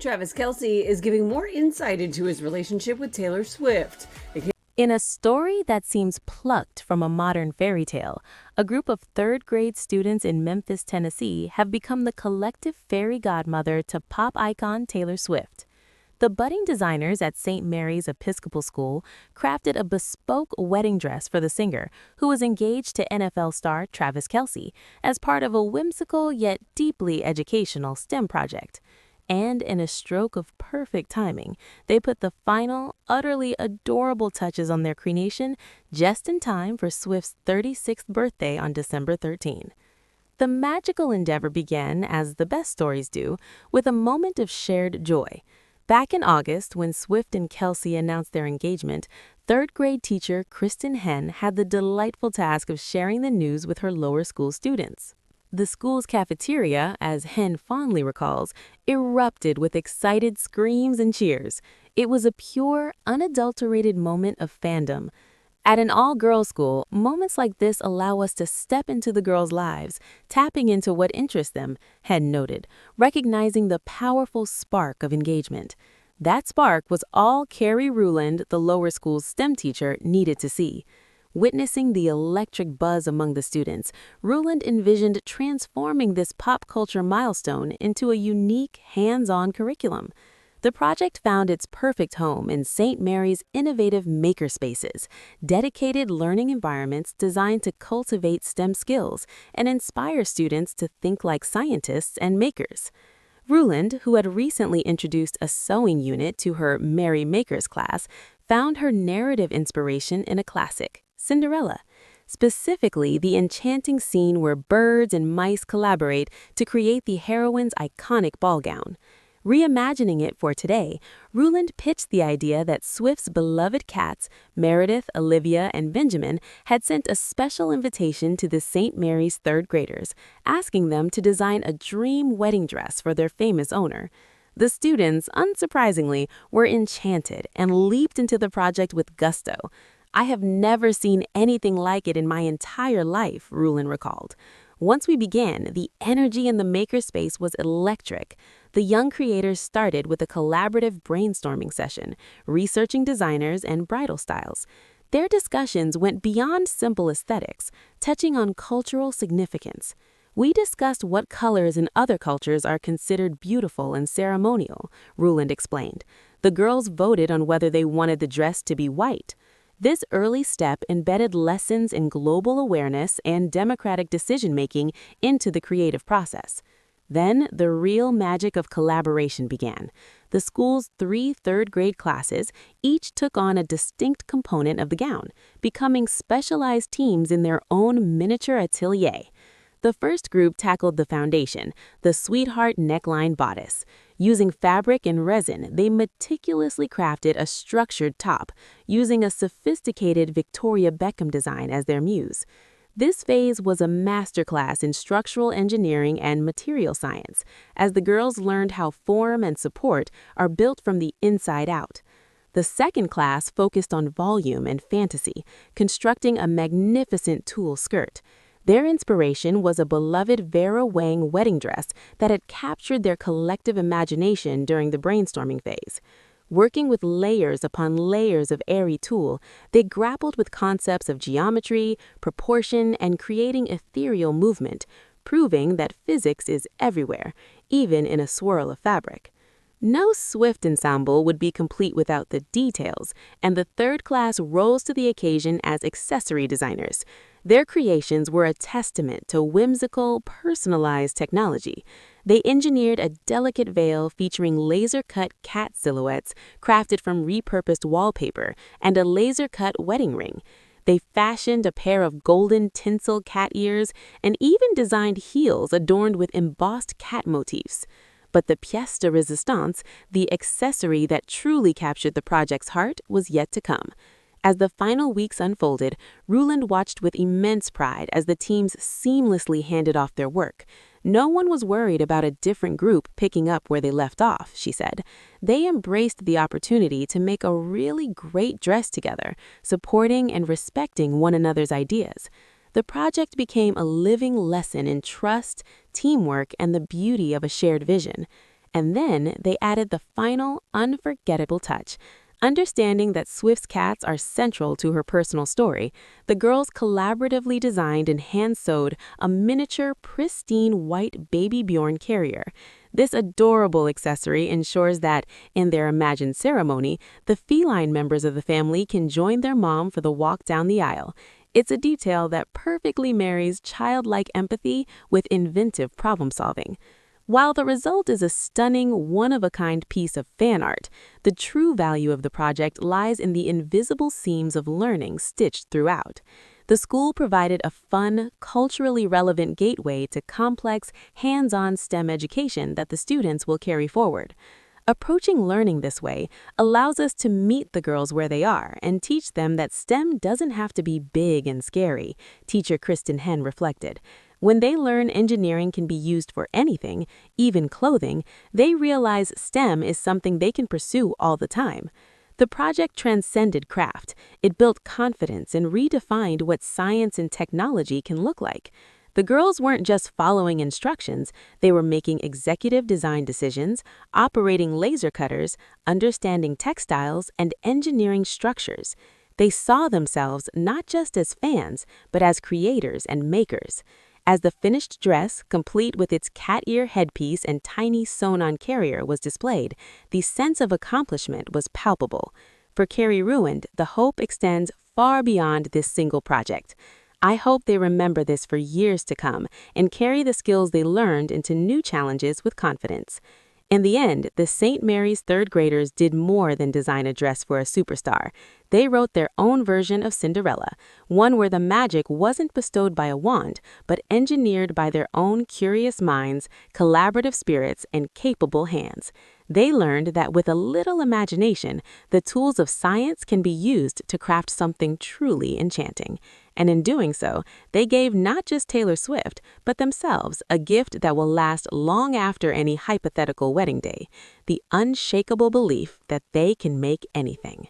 Travis Kelce is giving more insight into his relationship with Taylor Swift. In a story that seems plucked from a modern fairy tale, a group of third-grade students in Memphis, Tennessee have become the collective fairy godmother to pop icon Taylor Swift. The budding designers at St. Mary's Episcopal School crafted a bespoke wedding dress for the singer, who was engaged to NFL star Travis Kelce, as part of a whimsical yet deeply educational STEM project. And in a stroke of perfect timing, they put the final, utterly adorable touches on their creation just in time for Swift's 36th birthday on December 13. The magical endeavor began, as the best stories do, with a moment of shared joy. Back in August, when Swift and Kelce announced their engagement, third-grade teacher Kristen Hehn had the delightful task of sharing the news with her lower school students. The school's cafeteria, as Hehn fondly recalls, erupted with excited screams and cheers. It was a pure, unadulterated moment of fandom. At an all-girls school, moments like this allow us to step into the girls' lives, tapping into what interests them, Hehn noted, recognizing the powerful spark of engagement. That spark was all Carrie Ruhland, the lower school's STEM teacher, needed to see. Witnessing the electric buzz among the students, Ruhland envisioned transforming this pop culture milestone into a unique, hands-on curriculum. The project found its perfect home in St. Mary's innovative makerspaces, dedicated learning environments designed to cultivate STEM skills and inspire students to think like scientists and makers. Ruhland, who had recently introduced a sewing unit to her Merry Makers class, found her narrative inspiration in a classic, Cinderella, specifically the enchanting scene where birds and mice collaborate to create the heroine's iconic ball gown. Reimagining it for today, Ruhland pitched the idea that Swift's beloved cats, Meredith, Olivia, and Benjamin, had sent a special invitation to the St. Mary's third graders, asking them to design a dream wedding dress for their famous owner. The students, unsurprisingly, were enchanted and leaped into the project with gusto. "I have never seen anything like it in my entire life," Ruhland recalled. Once we began, the energy in the makerspace was electric. The young creators started with a collaborative brainstorming session, researching designers and bridal styles. Their discussions went beyond simple aesthetics, touching on cultural significance. "We discussed what colors in other cultures are considered beautiful and ceremonial," Ruhland explained. "The girls voted on whether they wanted the dress to be white." This early step embedded lessons in global awareness and democratic decision-making into the creative process. Then, the real magic of collaboration began. The school's 3 third-grade classes each took on a distinct component of the gown, becoming specialized teams in their own miniature atelier. The first group tackled the foundation, the sweetheart neckline bodice. Using fabric and resin, they meticulously crafted a structured top, using a sophisticated Victoria Beckham design as their muse. This phase was a masterclass in structural engineering and material science, as the girls learned how form and support are built from the inside out. The second class focused on volume and fantasy, constructing a magnificent tulle skirt. Their inspiration was a beloved Vera Wang wedding dress that had captured their collective imagination during the brainstorming phase. Working with layers upon layers of airy tulle, they grappled with concepts of geometry, proportion, and creating ethereal movement, proving that physics is everywhere, even in a swirl of fabric. No Swift ensemble would be complete without the details, and the third class rose to the occasion as accessory designers. Their creations were a testament to whimsical, personalized technology. They engineered a delicate veil featuring laser-cut cat silhouettes crafted from repurposed wallpaper and a laser-cut wedding ring. They fashioned a pair of golden tinsel cat ears and even designed heels adorned with embossed cat motifs. But the pièce de résistance, the accessory that truly captured the project's heart, was yet to come. As the final weeks unfolded, Ruhland watched with immense pride as the teams seamlessly handed off their work. No one was worried about a different group picking up where they left off, she said. They embraced the opportunity to make a really great dress together, supporting and respecting one another's ideas. The project became a living lesson in trust, teamwork, and the beauty of a shared vision. And then they added the final, unforgettable touch. Understanding that Swift's cats are central to her personal story, the girls collaboratively designed and hand-sewed a miniature, pristine white BabyBjörn carrier. This adorable accessory ensures that, in their imagined ceremony, the feline members of the family can join their mom for the walk down the aisle. It's a detail that perfectly marries childlike empathy with inventive problem-solving. While the result is a stunning, one-of-a-kind piece of fan art, the true value of the project lies in the invisible seams of learning stitched throughout. The school provided a fun, culturally relevant gateway to complex, hands-on STEM education that the students will carry forward. Approaching learning this way allows us to meet the girls where they are and teach them that STEM doesn't have to be big and scary, teacher Kristen Hehn reflected. When they learn engineering can be used for anything, even clothing, they realize STEM is something they can pursue all the time. The project transcended craft. It built confidence and redefined what science and technology can look like. The girls weren't just following instructions, they were making executive design decisions, operating laser cutters, understanding textiles, and engineering structures. They saw themselves not just as fans, but as creators and makers. As the finished dress, complete with its cat ear headpiece and tiny sewn-on carrier, was displayed, the sense of accomplishment was palpable. For Carrie Ruhland, the hope extends far beyond this single project. I hope they remember this for years to come and carry the skills they learned into new challenges with confidence. In the end, the St. Mary's third graders did more than design a dress for a superstar. They wrote their own version of Cinderella, one where the magic wasn't bestowed by a wand, but engineered by their own curious minds, collaborative spirits, and capable hands. They learned that with a little imagination, the tools of science can be used to craft something truly enchanting. And in doing so, they gave not just Taylor Swift, but themselves a gift that will last long after any hypothetical wedding day: the unshakable belief that they can make anything.